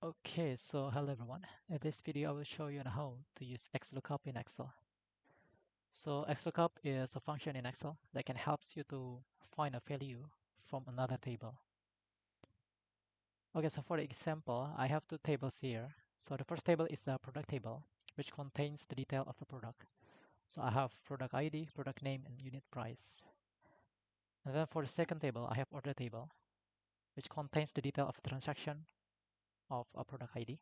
Okay, so hello everyone. In this video, I will show you how to use XLOOKUP in Excel. So XLOOKUP is a function in Excel that can help you to find a value from another table. Okay, so for example, I have two tables here. So the first table is the product table, which contains the detail of the product. So I have product ID, product name, and unit price. And then for the second table, I have order table, which contains the detail of the transaction of a product ID.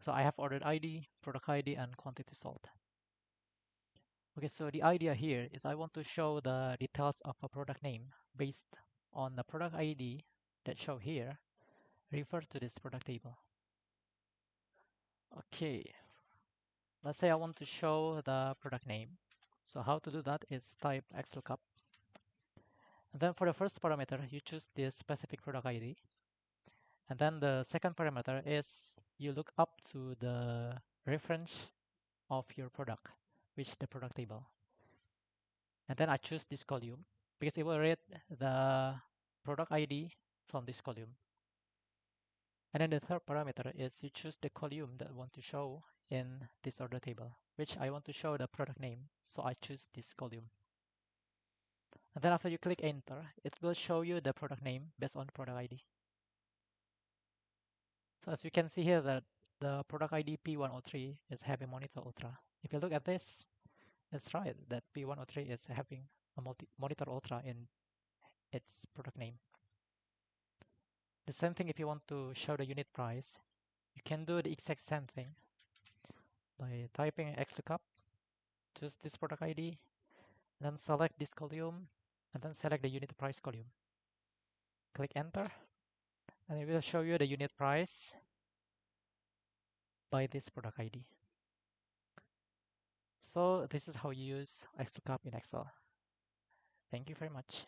So I have ordered ID, product ID, and quantity sold. Okay, so the idea here is I want to show the details of a product name based on the product ID that show here, refer to this product table. Okay, let's say I want to show the product name. So how to do that is type XLOOKUP. And then for the first parameter, you choose this specific product ID. And then the second parameter is you look up to the reference of your product, which is the product table. And then I choose this column because it will read the product ID from this column. And then the third parameter is you choose the column that you want to show in this order table, which I want to show the product name, so I choose this column. And then after you click enter, it will show you the product name based on product ID. So as you can see here that the product ID P103 is having Monitor Ultra. If you look at this, it's right that P103 is having a Monitor Ultra in its product name. The same thing if you want to show the unit price, you can do the exact same thing by typing XLOOKUP, choose this product ID, then select this column, and then select the unit price column. Click enter, and it will show you the unit price by this product ID. So this is how you use XLOOKUP in Excel. Thank you very much.